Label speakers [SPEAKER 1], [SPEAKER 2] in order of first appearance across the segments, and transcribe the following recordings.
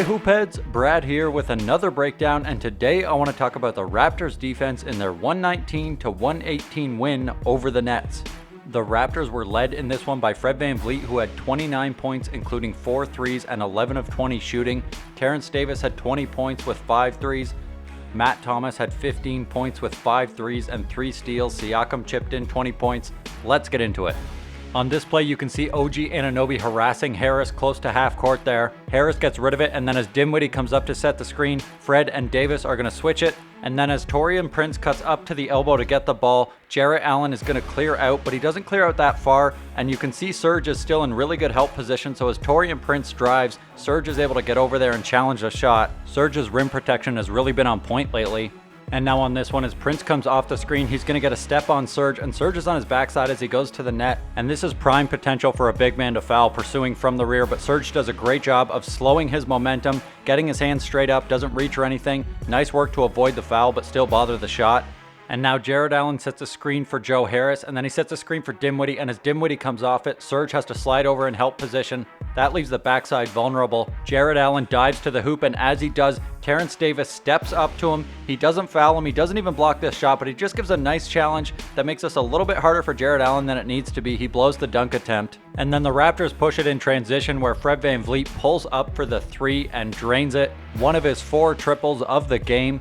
[SPEAKER 1] Hey Hoopheads, Brad here with another breakdown, and today I want to talk about the Raptors defense in their 119-118 win over the Nets. The Raptors were led in this one by Fred VanVleet, who had 29 points, including 4 threes and 11 of 20 shooting. Terrence Davis had 20 points with 5 threes. Matt Thomas had 15 points with 5 threes and 3 steals. Siakam chipped in 20 points. Let's get into it. On this play, you can see OG Anunoby harassing Harris close to half court there. Harris gets rid of it, and then as Dinwiddie comes up to set the screen, Fred and Davis are going to switch it. And then as Taurean Prince cuts up to the elbow to get the ball, Jarrett Allen is going to clear out, but he doesn't clear out that far. And you can see Serge is still in really good help position, so as Taurean Prince drives, Serge is able to get over there and challenge the shot. Serge's rim protection has really been on point lately. And now on this one, as Prince comes off the screen, he's going to get a step on Serge, and Serge is on his backside as he goes to the net. And this is prime potential for a big man to foul, pursuing from the rear, but Serge does a great job of slowing his momentum, getting his hands straight up, doesn't reach or anything. Nice work to avoid the foul, but still bother the shot. And now Jarrett Allen sets a screen for Joe Harris, and then he sets a screen for Dinwiddie, and as Dinwiddie comes off it, Serge has to slide over in help position. That leaves the backside vulnerable. Jarrett Allen dives to the hoop, and as he does, Terrence Davis steps up to him. He doesn't foul him, he doesn't even block this shot, but he just gives a nice challenge that makes this a little bit harder for Jarrett Allen than it needs to be. He blows the dunk attempt. And then the Raptors push it in transition, where Fred VanVleet pulls up for the 3 and drains it. One of his 4 triples of the game.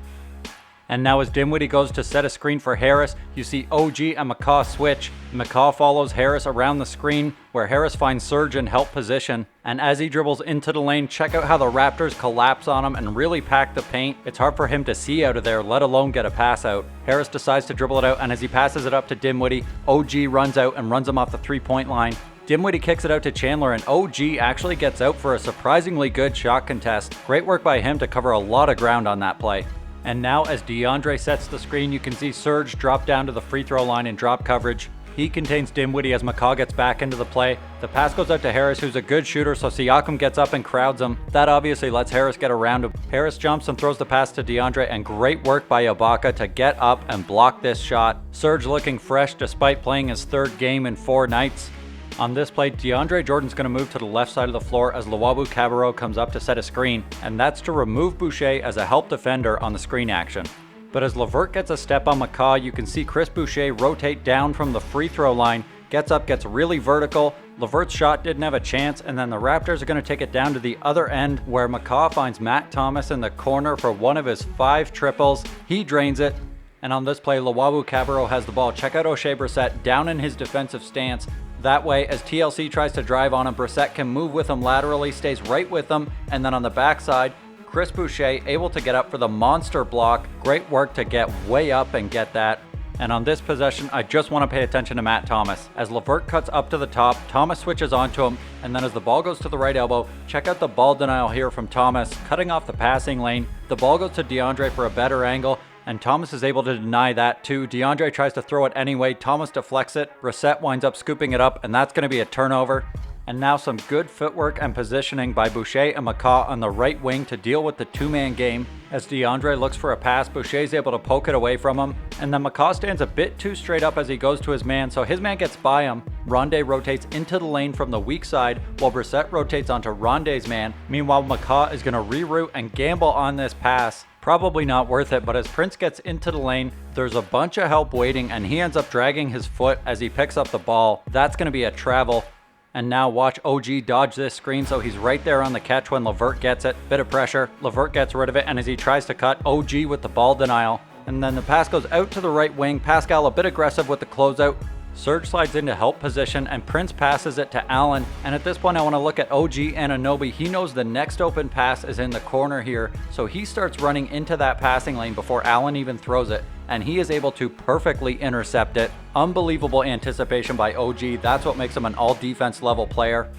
[SPEAKER 1] And now as Dinwiddie goes to set a screen for Harris, you see OG and McCaw switch. McCaw follows Harris around the screen, where Harris finds Serge in help position. And as he dribbles into the lane, check out how the Raptors collapse on him and really pack the paint. It's hard for him to see out of there, let alone get a pass out. Harris decides to dribble it out, and as he passes it up to Dinwiddie, OG runs out and runs him off the 3-point line. Dinwiddie kicks it out to Chandler, and OG actually gets out for a surprisingly good shot contest. Great work by him to cover a lot of ground on that play. And now as DeAndre sets the screen, you can see Serge drop down to the free throw line in drop coverage. He contains Dinwiddie as McCaw gets back into the play. The pass goes out to Harris, who's a good shooter, so Siakam gets up and crowds him. That obviously lets Harris get around him. Harris jumps and throws the pass to DeAndre, and great work by Ibaka to get up and block this shot. Serge looking fresh despite playing his 3rd game in 4 nights. On this play, DeAndre Jordan's going to move to the left side of the floor as Luwawu-Cabarrot comes up to set a screen, and that's to remove Boucher as a help defender on the screen action. But as LeVert gets a step on McCaw, you can see Chris Boucher rotate down from the free throw line, gets up, gets really vertical. LeVert's shot didn't have a chance, and then the Raptors are going to take it down to the other end, where McCaw finds Matt Thomas in the corner for one of his 5 triples. He drains it. And on this play, Luwawu-Cabarrot has the ball. Check out Oshae Brissett down in his defensive stance. That way, as TLC tries to drive on him, Brissett can move with him laterally, stays right with him, and then on the backside, Chris Boucher able to get up for the monster block. Great work to get way up and get that. And on this possession, I just want to pay attention to Matt Thomas. As LeVert cuts up to the top, Thomas switches onto him, and then as the ball goes to the right elbow, check out the ball denial here from Thomas, cutting off the passing lane. The ball goes to DeAndre for a better angle, and Thomas is able to deny that too. DeAndre tries to throw it anyway. Thomas deflects it. Brissett winds up scooping it up, and that's going to be a turnover. And now some good footwork and positioning by Boucher and McCaw on the right wing to deal with the 2-man game. As DeAndre looks for a pass, Boucher's able to poke it away from him. And then McCaw stands a bit too straight up as he goes to his man, so his man gets by him. Rondé rotates into the lane from the weak side, while Brissett rotates onto Rondé's man. Meanwhile, McCaw is going to reroute and gamble on this pass. Probably not worth it, but as Prince gets into the lane, there's a bunch of help waiting, and he ends up dragging his foot as he picks up the ball. That's going to be a travel. And now watch OG dodge this screen, so he's right there on the catch when LeVert gets it. Bit of pressure. LeVert gets rid of it, and as he tries to cut, OG with the ball denial. And then the pass goes out to the right wing. Pascal a bit aggressive with the closeout. Serge slides into help position, and Prince passes it to Allen. And at this point, I want to look at OG Anunoby. He knows the next open pass is in the corner here, so he starts running into that passing lane before Allen even throws it, and he is able to perfectly intercept it. Unbelievable anticipation by OG. That's what makes him an all-defense level player.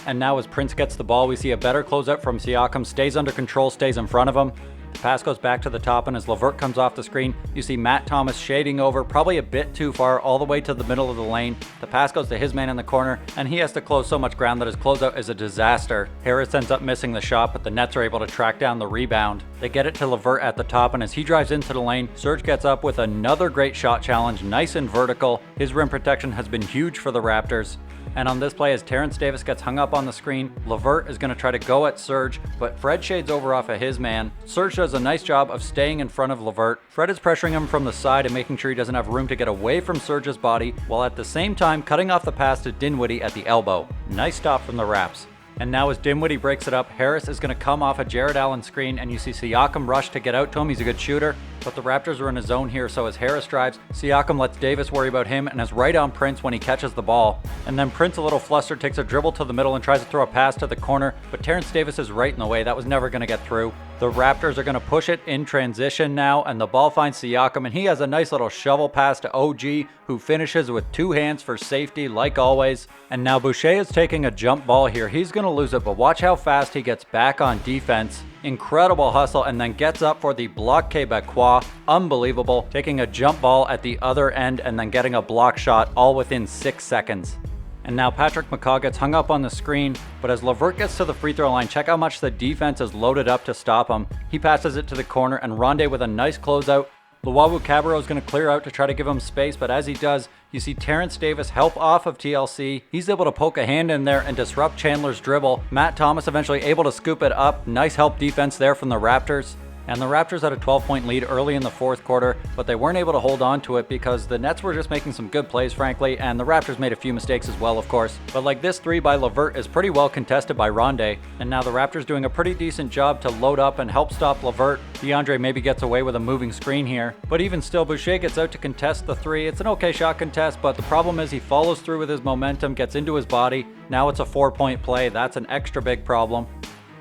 [SPEAKER 1] And now as Prince gets the ball, we see a better closeout from Siakam. Stays under control, stays in front of him. The pass goes back to the top, and as LeVert comes off the screen, you see Matt Thomas shading over, probably a bit too far, all the way to the middle of the lane. The pass goes to his man in the corner, and he has to close so much ground that his closeout is a disaster. Harris ends up missing the shot, but the Nets are able to track down the rebound. They get it to LeVert at the top, and as he drives into the lane, Serge gets up with another great shot challenge, nice and vertical. His rim protection has been huge for the Raptors. And on this play, as Terrence Davis gets hung up on the screen, LeVert is going to try to go at Serge, but Fred shades over off of his man. Serge does a nice job of staying in front of LeVert. Fred is pressuring him from the side and making sure he doesn't have room to get away from Serge's body, while at the same time cutting off the pass to Dinwiddie at the elbow. Nice stop from the Raps. And now as Dinwiddie breaks it up, Harris is going to come off a Jared Allen screen, and you see Siakam rush to get out to him. He's a good shooter, but the Raptors are in a zone here, so as Harris drives, Siakam lets Davis worry about him and is right on Prince when he catches the ball. And then Prince, a little flustered, takes a dribble to the middle and tries to throw a pass to the corner, but Terrence Davis is right in the way. That was never going to get through. The Raptors are going to push it in transition now, and the ball finds Siakam, and he has a nice little shovel pass to OG, who finishes with two hands for safety like always. And now Boucher is taking a jump ball here. He's going to lose it, but watch how fast he gets back on defense. Incredible hustle, and then gets up for the block Quebecois. Unbelievable. Taking a jump ball at the other end and then getting a block shot all within 6 seconds. And now Patrick McCaw gets hung up on the screen, but as LeVert gets to the free throw line, check how much the defense is loaded up to stop him. He passes it to the corner, and Rondé with a nice closeout. Luwawu-Cabarrot is going to clear out to try to give him space, but as he does, you see Terrence Davis help off of TLC. He's able to poke a hand in there and disrupt Chandler's dribble. Matt Thomas eventually able to scoop it up. Nice help defense there from the Raptors. And the Raptors had a 12-point lead early in the fourth quarter, but they weren't able to hold on to it because the Nets were just making some good plays, frankly, and the Raptors made a few mistakes as well, of course. But like this three by LeVert is pretty well contested by Rondé, and now the Raptors doing a pretty decent job to load up and help stop LeVert. DeAndre maybe gets away with a moving screen here, but even still, Boucher gets out to contest the three. It's an okay shot contest, but the problem is he follows through with his momentum, gets into his body. Now it's a 4-point play. That's an extra big problem.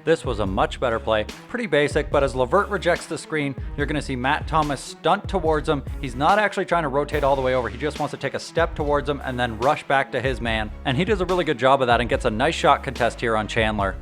[SPEAKER 1] This was a much better play. Pretty basic, but as LeVert rejects the screen, you're going to see Matt Thomas stunt towards him. He's not actually trying to rotate all the way over. He just wants to take a step towards him and then rush back to his man. And he does a really good job of that and gets a nice shot contest here on Chandler.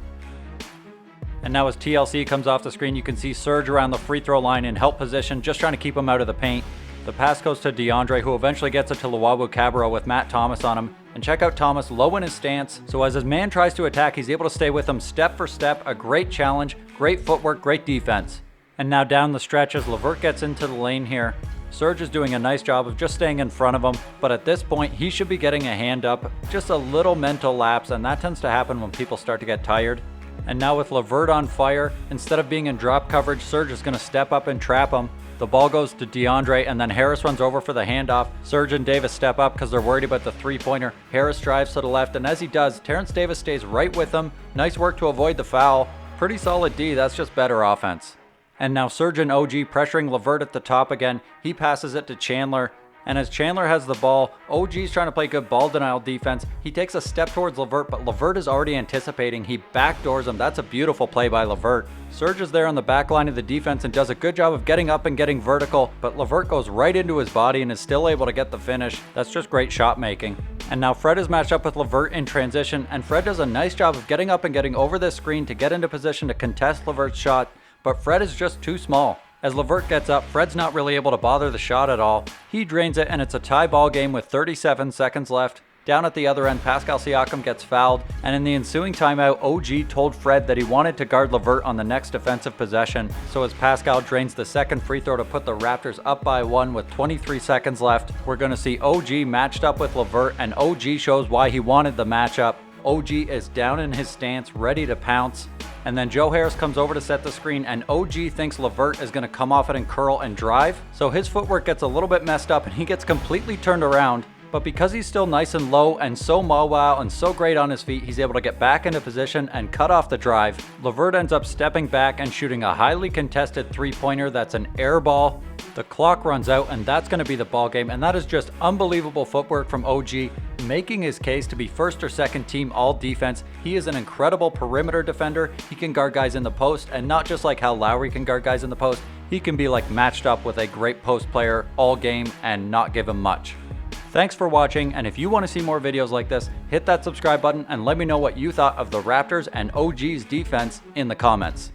[SPEAKER 1] And now as TLC comes off the screen, you can see Serge around the free throw line in help position, just trying to keep him out of the paint. The pass goes to DeAndre, who eventually gets it to Luwawu-Cabarrot with Matt Thomas on him. And check out Thomas low in his stance, so as his man tries to attack, he's able to stay with him step for step. A great challenge, great footwork, great defense. And now down the stretch as LeVert gets into the lane here, Serge is doing a nice job of just staying in front of him, but at this point he should be getting a hand up. Just a little mental lapse, and that tends to happen when people start to get tired. And now with LeVert on fire, instead of being in drop coverage, Serge is going to step up and trap him. The ball goes to DeAndre, and then Harris runs over for the handoff. Serge and Davis step up because they're worried about the three-pointer. Harris drives to the left, and as he does, Terrence Davis stays right with him. Nice work to avoid the foul. Pretty solid D, that's just better offense. And now Serge and OG pressuring LeVert at the top again. He passes it to Chandler. And as Chandler has the ball, OG's trying to play good ball denial defense. He takes a step towards LeVert, but LeVert is already anticipating. He backdoors him. That's a beautiful play by LeVert. Serge is there on the back line of the defense and does a good job of getting up and getting vertical, but LeVert goes right into his body and is still able to get the finish. That's just great shot making. And now Fred is matched up with LeVert in transition, and Fred does a nice job of getting up and getting over this screen to get into position to contest LeVert's shot, but Fred is just too small. As LeVert gets up, Fred's not really able to bother the shot at all. He drains it, and it's a tie ball game with 37 seconds left. Down at the other end, Pascal Siakam gets fouled, and in the ensuing timeout, OG told Fred that he wanted to guard LeVert on the next defensive possession. So as Pascal drains the second free throw to put the Raptors up by 1 with 23 seconds left, we're going to see OG matched up with LeVert, and OG shows why he wanted the matchup. OG is down in his stance, ready to pounce. And then Joe Harris comes over to set the screen, and OG thinks LeVert is going to come off it and curl and drive. So his footwork gets a little bit messed up, and he gets completely turned around. But because he's still nice and low and so mobile and so great on his feet, he's able to get back into position and cut off the drive. LeVert ends up stepping back and shooting a highly contested three-pointer that's an air ball. The clock runs out, and that's going to be the ball game, and that is just unbelievable footwork from OG, making his case to be first or second team all defense. He is an incredible perimeter defender. He can guard guys in the post, and not just like how Lowry can guard guys in the post. He can be like matched up with a great post player all game and not give him much. Thanks for watching, and if you want to see more videos like this, hit that subscribe button and let me know what you thought of the Raptors and OG's defense in the comments.